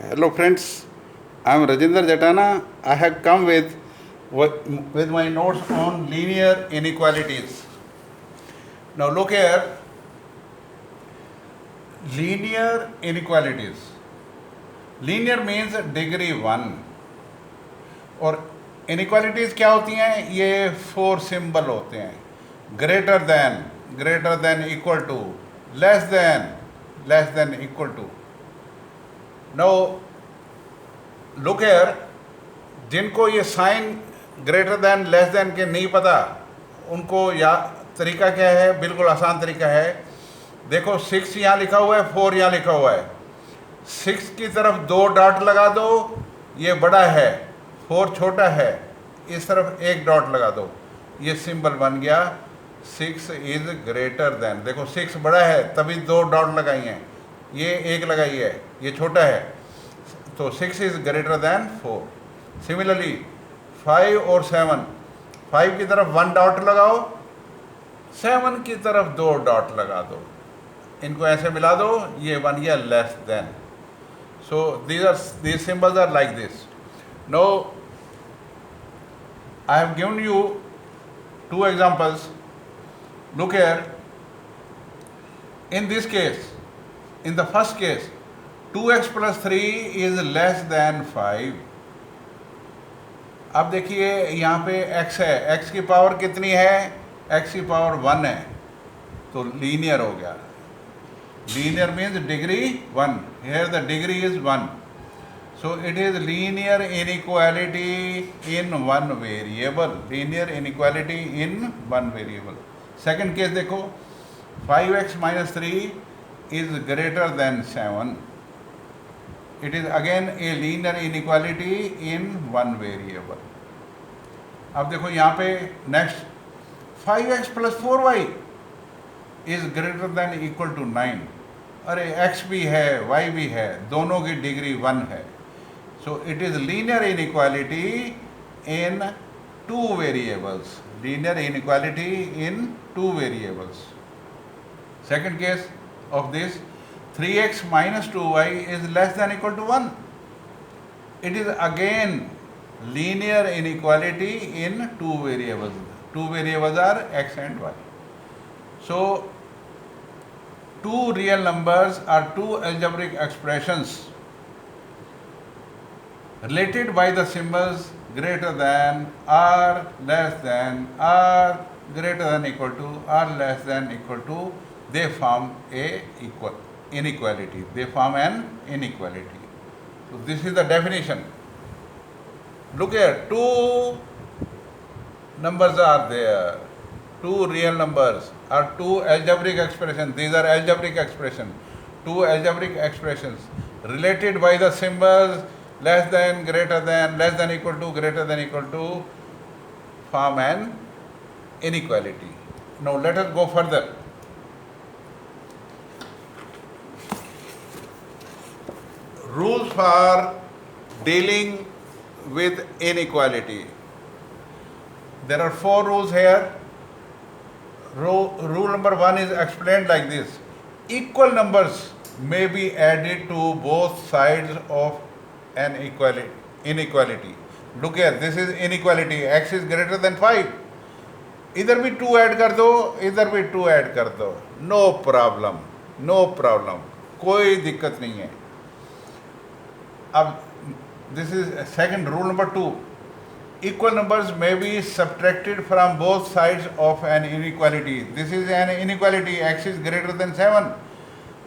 Hello friends, I am Rajinder Jatana. I have come with my notes on linear inequalities. Now look here, linear inequalities. Linear means degree 1 और inequalities क्या होती हैं? ये 4 symbol होते हैं. greater than, equal to, less than, equal to. Now look here, जिनको ये sign greater than less than के नहीं पता उनको या तरीका क्या है, बिल्कुल आसान तरीका है. देखो 6 यहाँ लिखा हुआ है, 4 यहाँ लिखा हुआ है. 6 की तरफ 2 डॉट लगा दो, ये बड़ा है, 4 छोटा है, इस तरफ 1 डॉट लगा दो, ये सिंबल बन गया 6 इज ग्रेटर देन. देखो 6 बड़ा है तभी 2 डॉट लगाई हैं, ये 1 लगाई है, ये छोटा है, तो 6 इज ग्रेटर देन 4. सिमिलरली 5 और 7, 5 की तरफ 1 डॉट लगाओ, 7 की तरफ 2 डॉट लगा दो, इनको ऐसे मिला दो, ये बन गया less then. So these symbols are like this. Now I have given you 2 examples. Look here, in this case, in the first case 2x plus 3 is less than 5. अब देखिए यहाँ पे x है, x की पावर कितनी है, x की power 1 है, तो लीनियर हो गया. Linear means degree 1. here the degree is 1, so it is linear inequality in one variable. Linear inequality in one variable. Second case देखो, 5x minus 3 is greater than 7. It is again a linear inequality in one variable. अब देखो यहाँ पे next, 5x plus 4y is greater than equal to 9. अरे x भी है y भी है, दोनों की डिग्री 1 है. So it is linear inequality in 2 variables. Linear inequality in 2 variables. Second case of this, 3x minus 2y is less than equal to 1. It is again linear inequality in 2 variables. 2 variables are x and y. So 2 real numbers are 2 algebraic expressions related by the symbols greater than, or less than, or greater than equal to, or less than equal to. They form a inequality. They form an inequality. So this is the definition. Look here, 2 numbers are there, 2 real numbers are 2 algebraic expressions. These are algebraic expressions, 2 algebraic expressions related by the symbols less than, greater than, less than equal to, greater than equal to, form an inequality. Now let us go further. Rules for dealing with inequality. There are 4 rules here. Rule number 1 is explained like this: equal numbers may be added to both sides of an inequality. Look here, this is inequality, x is greater than 5. इधर भी 2 add कर दो, इधर भी 2 add कर दो, no problem, no problem, कोई दिक्कत नहीं है. अब this is second rule number 2. Equal numbers may be subtracted from both sides of an inequality. This is an inequality, x is greater than 7.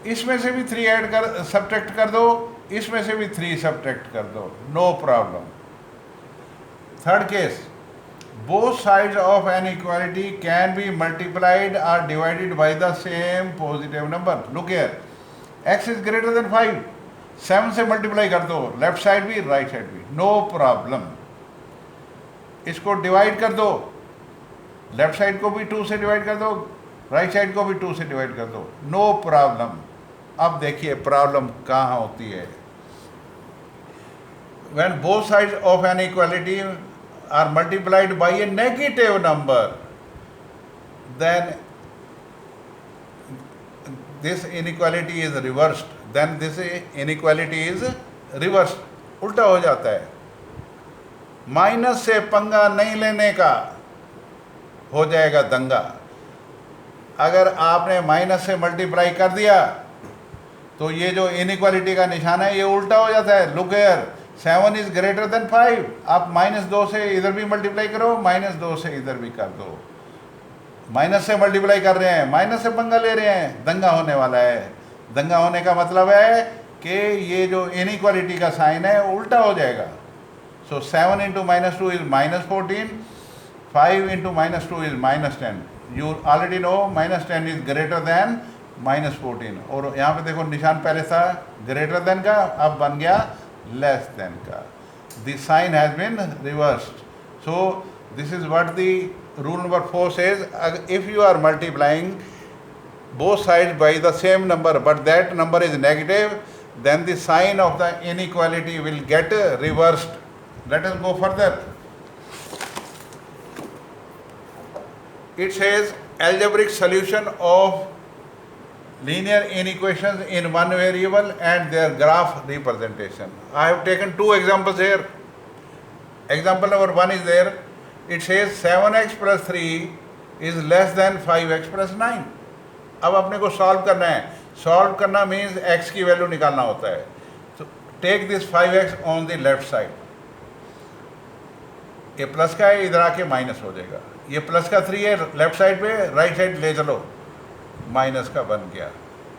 इसमें से भी 3 ऐड कर सब्ट्रैक्ट कर दो, इसमें से भी 3 सब्ट्रैक्ट कर दो, no problem. Third case, both sides of an equality can be multiplied or divided by the same positive number. Look here, x is greater than 5, 7 से मल्टीप्लाई कर दो, लेफ्ट साइड भी राइट साइड भी, no problem. इसको divide कर दो, left side को भी 2 से डिवाइड कर दो, राइट साइड को भी 2 से डिवाइड कर दो, नो प्रॉब्लम. अब देखिए प्रॉब्लम कहाँ होती है. When both sides of an equality are multiplied by a negative number, then this inequality is reversed. Then this inequality is reverse उल्टा हो जाता है। माइनस से पंगा नहीं लेने का हो जाएगा दंगा। अगर आपने माइनस से मल्टीप्लाई कर दिया तो ये जो इनइक्वालिटी का निशान है ये उल्टा हो जाता है। Look here, 7 is greater than 5। आप -2 से इधर भी मल्टीप्लाई करो, -2 से इधर भी कर दो। माइनस से मल्टीप्लाई कर रहे हैं, माइनस से पंगा ले रहे हैं, दंगा होने वाला है। दंगा होने का मतलब है कि ये जो इनइक्वालिटी का साइन है उल्टा हो जाएगा। सो 7 into -2 is -14, 5 into -2 is -10। You already know -10 is greater then -14। और यहाँ पे देखो निशान पहले था ग्रेटर देन का, अब बन गया लेस देन का। The sign has been reversed. So this is what the rule number 4 says, if you are multiplying both sides by the same number but that number is negative, then the sign of the inequality will get reversed. Let us go further. It says algebraic solution of linear inequations in one variable and their graph representation. I have taken 2 examples here. Example number 1 is there. It says 7x plus 3 is less than 5x plus 9. अब अपने को solve करना है। Solve करना means x की value निकालना होता है। तो take this 5x on the left side. ये प्लस का है, इधर आके माइनस हो जाएगा। ये प्लस का 3 है लेफ्ट साइड पे, राइट साइड ले चलो, माइनस का बन गया।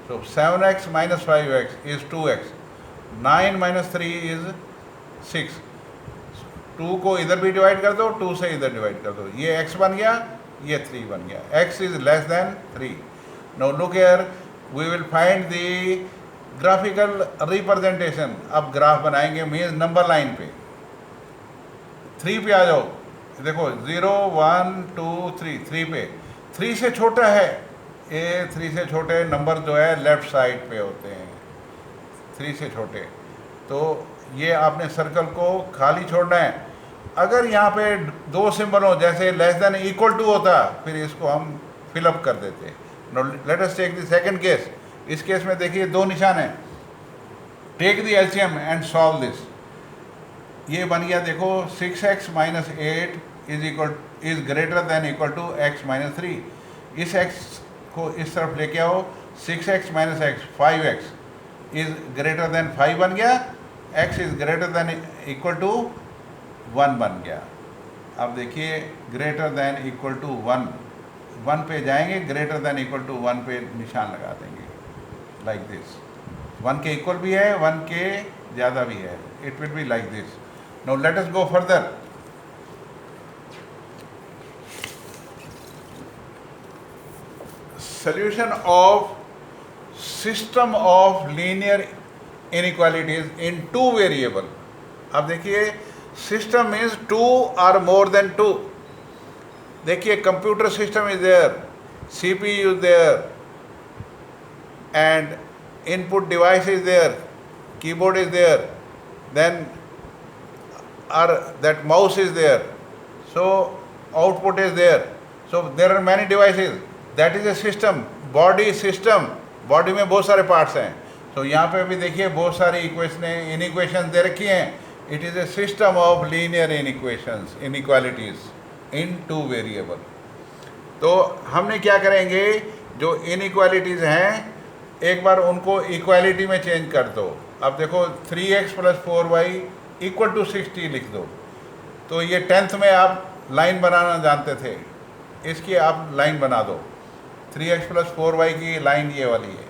तो 7x minus 5x is 2x, 9 minus 3 is 6। 2 को इधर भी डिवाइड कर दो, 2 से इधर डिवाइड कर दो, ये x बन गया, ये 3 बन गया। x is less than 3। Now look here, we will find the graphical representation। अब ग्राफ बनाएंगे मीन्स नंबर लाइन पे। 3 पे आ जाओ, देखो 0 1 2 3, 3 पे। 3 से छोटा है ये, 3 से छोटे नंबर जो है लेफ्ट साइड पे होते हैं, 3 से छोटे। तो ये आपने सर्कल को खाली छोड़ना है। अगर यहाँ पे 2 सिंबल हो, जैसे लेस देन इक्वल टू होता, फिर इसको हम फिलअप कर देते। No let us take the second case. इस केस में देखिए 2 निशान हैं। Take the LCM and solve this. ये बन गया देखो 6x minus 8 is greater than equal to x minus 3। इस x को इस तरफ लेके आओ, 6x minus x 5x is greater than 5 बन गया, x is greater than equal to 1 बन गया। अब देखिए ग्रेटर देन इक्वल टू 1 पे जाएंगे, ग्रेटर देन इक्वल टू 1 पे निशान लगा देंगे लाइक दिस। 1 के इक्वल भी है, 1 के ज़्यादा भी है, it will be like this. Now let us go further. Solution of system of linear inequalities in 2 variable। अब देखिए system means 2 or more than 2। देखिए computer system is there, CPU is there, and input device is there, keyboard is there, then that mouse is there, so output is there, so there are many devices, that is a system, body system। Body में बहुत सारे parts हैं। तो यहाँ पे भी देखिए बहुत सारी इनइक्वेशन दे रखी हैं। It is a system of linear inequations, inequalities in 2 variable. तो हमने क्या करेंगे, जो इनइक्वालिटीज़ हैं एक बार उनको इक्वालिटी में चेंज कर दो। अब देखो 3x + 4y = 60 लिख दो। तो ये 10th में आप लाइन बनाना जानते थे, इसकी आप लाइन बना दो। 3x + 4y की लाइन ये वाली है।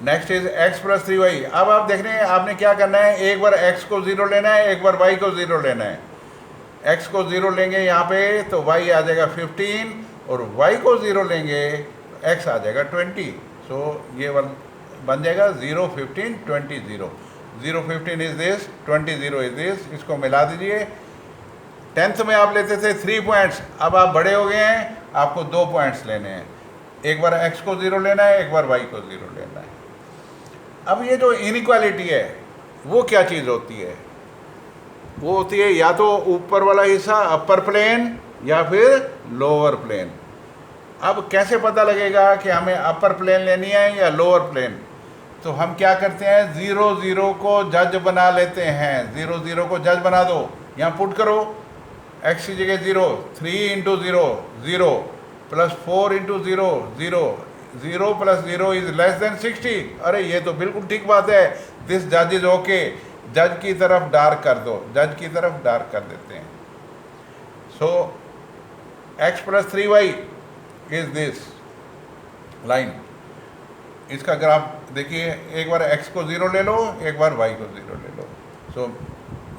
Next is x + 3y। अब आप देख रहे हैं आपने क्या करना है, एक बार x को 0 लेना है, एक बार y को 0 लेना है। x को 0 लेंगे यहाँ पे तो y आ जाएगा 15, और y को 0 लेंगे x आ जाएगा 20। सो ये बन जाएगा 0 15 20 0। 0 15 इज दिस, 20 0 इज दिस। इसको मिला दीजिए। 10th में आप लेते थे 3 पॉइंट्स, अब आप बड़े हो गए हैं, आपको 2 पॉइंट्स लेने हैं। एक बार x को 0 लेना है, एक बार y को 0 लेना है। अब ये जो इनइक्वालिटी है वो क्या चीज़ होती है, वो होती है या तो ऊपर वाला हिस्सा अपर प्लेन या फिर लोअर प्लेन। अब कैसे पता लगेगा कि हमें अपर प्लेन लेनी है या लोअर प्लेन। तो हम क्या करते हैं, 0 0 को जज बना लेते हैं। 0 0 को जज बना दो, यहाँ पुट करो, x की जगह 0, 3 into 0 0 plus 4 into 0 0, 0 plus 0 is less than 60। अरे ये तो बिल्कुल ठीक बात है, दिस जज इज ओके। जज की तरफ डार्क कर दो, जज की तरफ डार्क कर देते हैं। सो x plus 3y is this line. इसका ग्राफ देखिए, एक बार x को 0 ले लो, एक बार y को 0 ले लो। So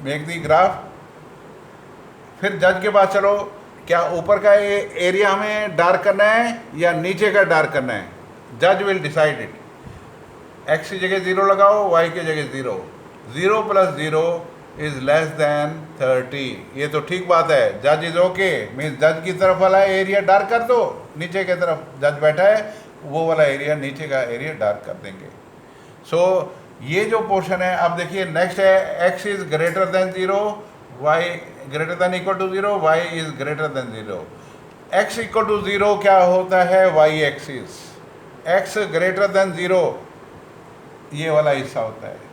make the graph. फिर जज के पास चलो, क्या ऊपर का एरिया हमें डार्क करना है या नीचे का डार्क करना है? जज विल डिसाइड इट। x की जगह 0 लगाओ, y की जगह 0, 0 प्लस 0 इज लेस देन 30। ये तो ठीक बात है, जज इज ओके। मीन्स जज की तरफ वाला एरिया डार्क कर दो, नीचे की तरफ जज बैठा है वो वाला एरिया, नीचे का एरिया डार्क कर देंगे। सो ये जो पोर्शन है, अब देखिए नेक्स्ट है, x is greater than 0, y greater than equal to 0, y is greater than 0। x equal to 0 क्या होता है? y axis. x greater than 0 ये वाला हिस्सा होता है।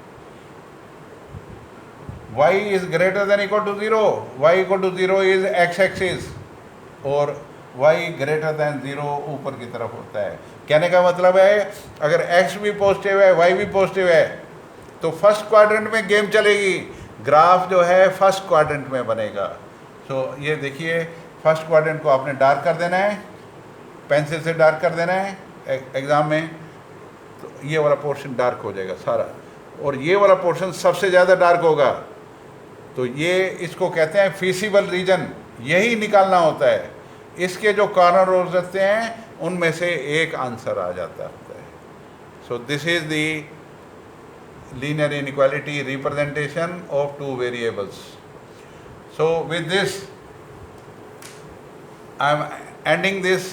y is greater than equal to 0, y equal to 0 is x axis, और y greater than 0 ऊपर की तरफ होता है। कहने का मतलब है, अगर x भी पॉजिटिव है, y भी पॉजिटिव है, तो फर्स्ट क्वाड्रेंट में गेम चलेगी। ग्राफ जो है फर्स्ट क्वाड्रेंट में बनेगा। सो ये देखिए, फर्स्ट क्वाड्रेंट को आपने डार्क कर देना है, पेंसिल से डार्क कर देना है एग्ज़ाम में, तो ये वाला पोर्शन डार्क हो जाएगा सारा, और ये वाला पोर्शन सबसे ज़्यादा डार्क होगा। तो ये इसको कहते हैं फीसिबल रीजन, यही निकालना होता है। इसके जो कॉर्नर हो सकते हैं उनमें से एक आंसर आ जाता है। सो this is the linear inequality representation of two variables. So with this I am ending this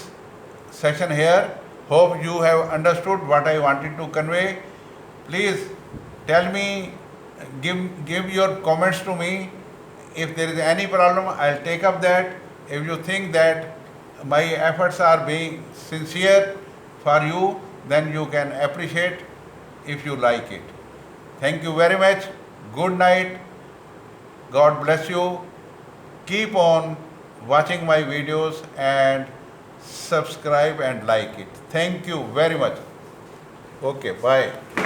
session here. Hope you have understood what I wanted to convey. Please tell me, give your comments to me. If there is any problem, I'll take up that. If you think that my efforts are being sincere for you, then you can appreciate if you like it. Thank you very much. Good night. God bless you. Keep on watching my videos and subscribe and like it. Thank you very much. Okay, bye.